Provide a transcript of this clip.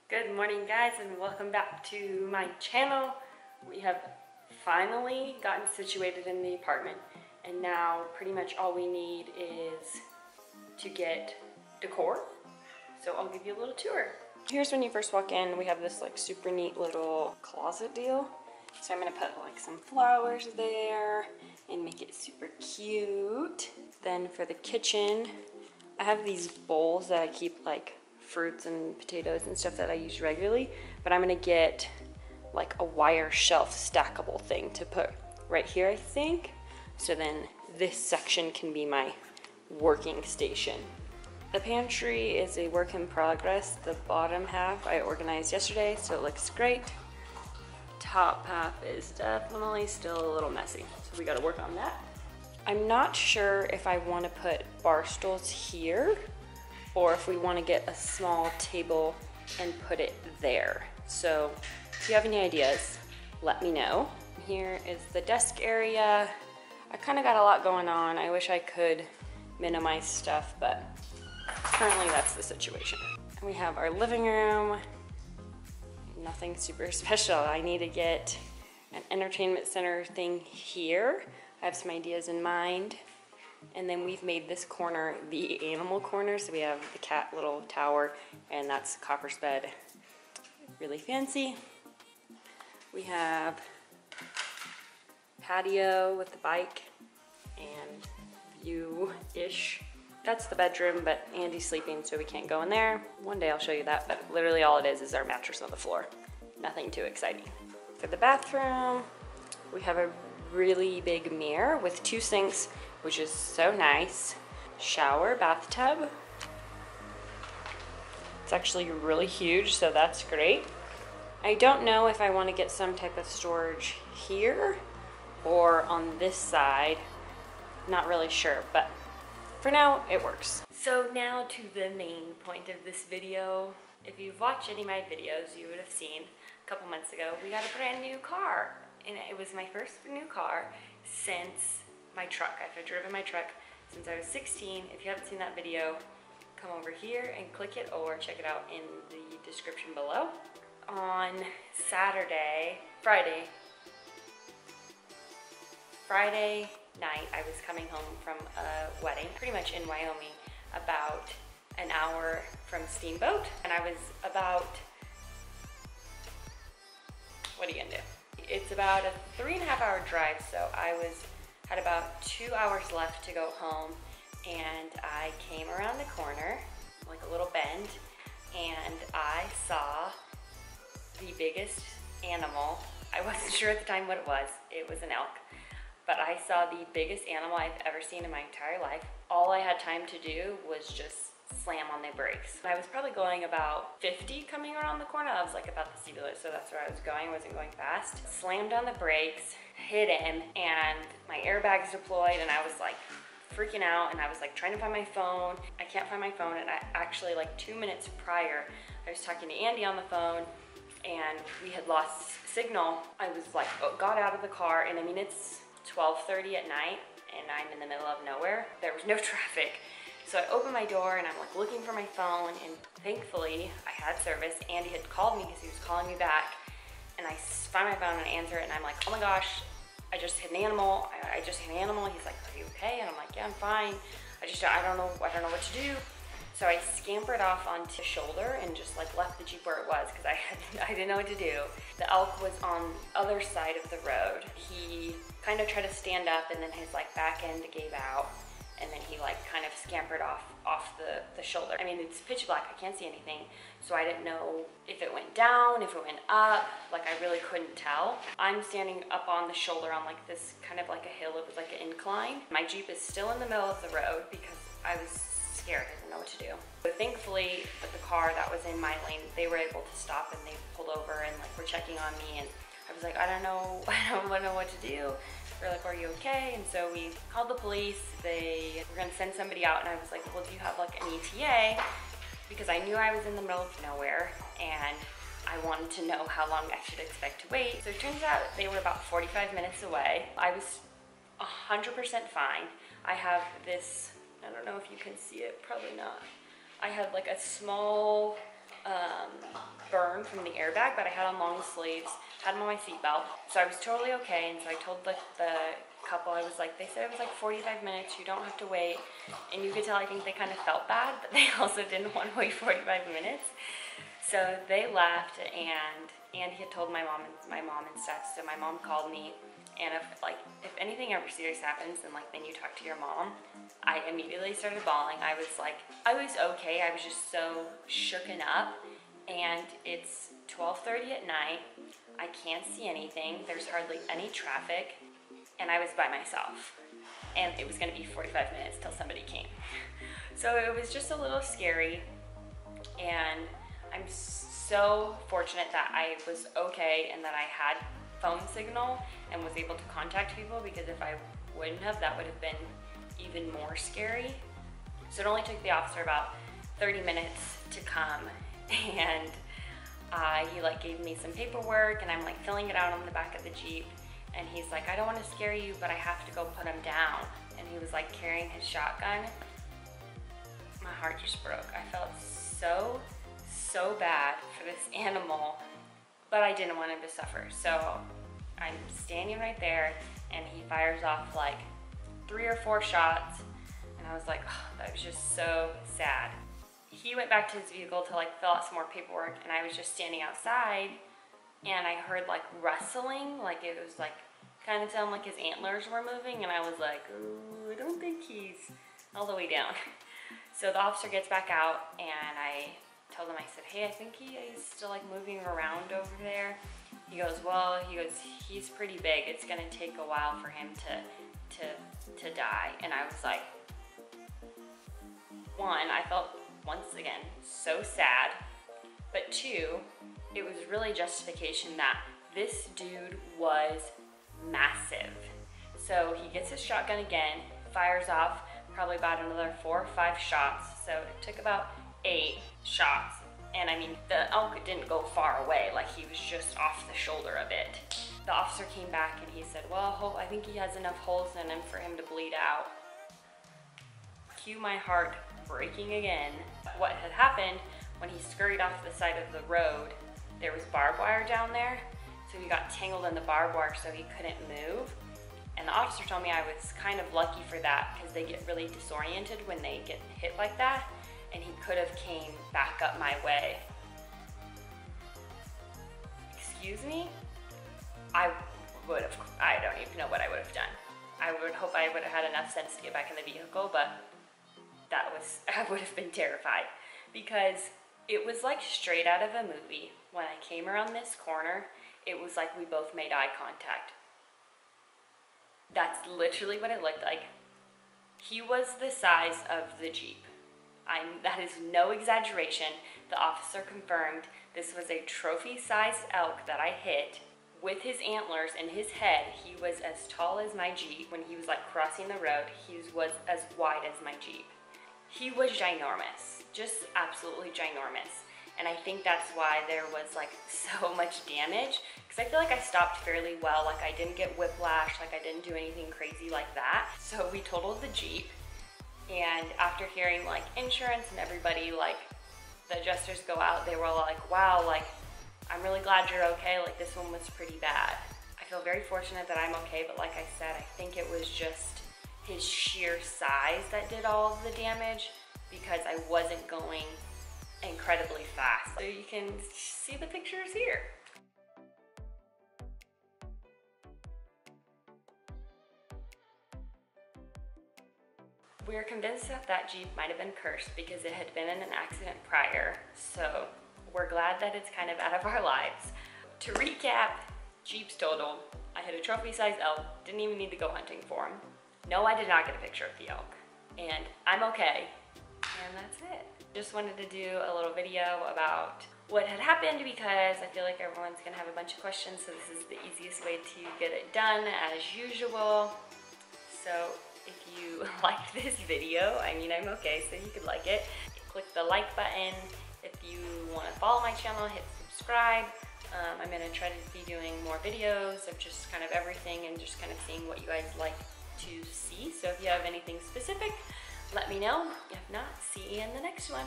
Good morning, guys, and welcome back to my channel. We have finally gotten situated in the apartment, and now pretty much all we need is to get decor. So I'll give you a little tour. Here's when you first walk in. We have this like super neat little closet deal. So I'm gonna put like some flowers there and make it super cute. Then for the kitchen, I have these bowls that I keep like fruits and potatoes and stuff that I use regularly, but I'm gonna get like a wire shelf stackable thing to put right here, I think. So then this section can be my working station. The pantry is a work in progress. The bottom half I organized yesterday, so it looks great. Top half is definitely still a little messy, so we gotta work on that. I'm not sure if I wanna put bar stools here or if we wanna get a small table and put it there. So if you have any ideas, let me know. Here is the desk area. I kinda got a lot going on. I wish I could minimize stuff, but currently that's the situation. And we have our living room. Nothing super special. I need to get an entertainment center thing here. I have some ideas in mind. And then we've made this corner the animal corner. So we have the cat little tower, and that's Copper's bed. Really fancy. We have patio with the bike and view-ish. That's the bedroom, but Andy's sleeping, so we can't go in there. One day I'll show you that, but literally all it is our mattress on the floor. Nothing too exciting. For the bathroom, we have a really big mirror with 2 sinks, which is so nice. Shower, bathtub. It's actually really huge, so that's great. I don't know if I want to get some type of storage here or on this side. Not really sure, but for now, it works. So now to the main point of this video. If you've watched any of my videos, you would have seen a couple months ago, we got a brand new car. And it was my first new car since my truck. I've driven my truck since I was 16. If you haven't seen that video, come over here and click it or check it out in the description below. On Friday night, I was coming home from a wedding, pretty much in Wyoming, about an hour from Steamboat, and I was about, what are you gonna do? It's about a 3.5 hour drive, so I had about 2 hours left to go home, and I came around the corner, like a little bend, and I saw the biggest animal. I wasn't sure at the time what it was. It was an elk. But I saw the biggest animal I've ever seen in my entire life. All I had time to do was just slam on the brakes. I was probably going about 50 coming around the corner. I was like about the speed limit, so that's where I was going. I wasn't going fast. Slammed on the brakes, hit him, and my airbags deployed, and I was like freaking out, and I was like trying to find my phone. I can't find my phone, and I actually like 2 minutes prior, I was talking to Andy on the phone, and we had lost signal. I was like, got out of the car, and I mean, it's 12:30 at night, and I'm in the middle of nowhere. There was no traffic. So I opened my door and I'm like looking for my phone, and thankfully I had service. Andy had called me because he was calling me back, and I find my phone and answer it, and I'm like, oh my gosh, I just hit an animal. I just hit an animal. He's like, are you okay? And I'm like, yeah, I'm fine. I don't know what to do. So I scampered off onto the shoulder and just like left the Jeep where it was because I didn't know what to do. The elk was on the other side of the road. He kind of tried to stand up, and then his like back end gave out, and then he like kind of scampered off the shoulder. I mean, it's pitch black, I can't see anything, so I didn't know if it went down, if it went up, like I really couldn't tell. I'm standing up on the shoulder on like this kind of like a hill. It was like an incline. My Jeep is still in the middle of the road because I was scared. I didn't know what to do. But thankfully, with the car that was in my lane, they were able to stop, and they pulled over and like were checking on me, and I was like, I don't know what to do. They're like, are you okay? And so we called the police. They were gonna send somebody out, and I was like, well, do you have like an ETA? Because I knew I was in the middle of nowhere, and I wanted to know how long I should expect to wait. So it turns out they were about 45 minutes away. I was 100% fine. I have this, I don't know if you can see it, probably not. I had like a small burn from the airbag, but I had on long sleeves, had them on my seatbelt, so I was totally okay. And so I told the couple, I was like, they said it was like 45 minutes, you don't have to wait. And you could tell, I think they kind of felt bad, but they also didn't want to wait 45 minutes. So they left, and Andy had told my mom and stuff. So my mom called me, and if anything ever serious happens, and then you talk to your mom, I immediately started bawling. I was okay. I was just so shooken up, and it's 12:30 at night. I can't see anything. There's hardly any traffic, and I was by myself. And it was going to be 45 minutes till somebody came. So it was just a little scary, and I'm so fortunate that I was okay and that I had phone signal and was able to contact people, because if I wouldn't have, that would have been even more scary. So it only took the officer about 30 minutes to come, and he gave me some paperwork, and I'm filling it out on the back of the Jeep, and he's like, I don't want to scare you, but I have to go put him down. And he was carrying his shotgun. My heart just broke. I felt so bad for this animal, but I didn't want him to suffer. So I'm standing right there, and he fires off 3 or 4 shots, and I was like, oh, that was just so sad. He went back to his vehicle to fill out some more paperwork, and I was just standing outside, and I heard rustling, it was kind of sounded like his antlers were moving, and I was like, ooh, I don't think he's all the way down. So the officer gets back out, and I told him, I said, hey, I think he's still moving around over there. He goes, well, he's pretty big. It's gonna take a while for him to die. And I was like, one, I felt once again so sad, but two, it was really justification that this dude was massive. So he gets his shotgun again, fires off probably about another 4 or 5 shots. So it took about 8 shots. And I mean, the elk didn't go far away, he was just off the shoulder a bit. The officer came back and he said, well, I think he has enough holes in him for him to bleed out. Cue my heart breaking again. What had happened, when he scurried off the side of the road, there was barbed wire down there. So he got tangled in the barbed wire, so he couldn't move. And the officer told me I was kind of lucky for that, because they get really disoriented when they get hit like that, and he could have came back up my way. Excuse me? I don't even know what I would have done. I would hope I would have had enough sense to get back in the vehicle, but I would have been terrified, because it was straight out of a movie. When I came around this corner, it was we both made eye contact. That's literally what it looked like. He was the size of the Jeep. That is no exaggeration. The officer confirmed this was a trophy-sized elk that I hit. With his antlers and his head, he was as tall as my Jeep. When he was crossing the road, he was as wide as my Jeep. He was ginormous, just absolutely ginormous. And I think that's why there was so much damage, because I feel I stopped fairly well. I didn't get whiplash, I didn't do anything crazy like that. So we totaled the Jeep, and after hearing insurance and everybody, the adjusters go out, they were all wow, I'm really glad you're okay, this one was pretty bad. I feel very fortunate that I'm okay, but like I said, I think it was just his sheer size that did all of the damage, because I wasn't going incredibly fast. So you can see the pictures here. We are convinced that Jeep might have been cursed because it had been in an accident prior. So we're glad that it's kind of out of our lives. To recap, Jeep's totaled. I hit a trophy-sized elk, didn't even need to go hunting for him. No, I did not get a picture of the elk. And I'm okay. And that's it. Just wanted to do a little video about what had happened, because I feel everyone's gonna have a bunch of questions, so this is the easiest way to get it done as usual. So if you liked this video, I'm okay, so you could like it. Click the like button. If you wanna follow my channel, hit subscribe. I'm gonna try to be doing more videos of just kind of everything and just kind of seeing what you guys like to see. So if you have anything specific, let me know. If not, see you in the next one.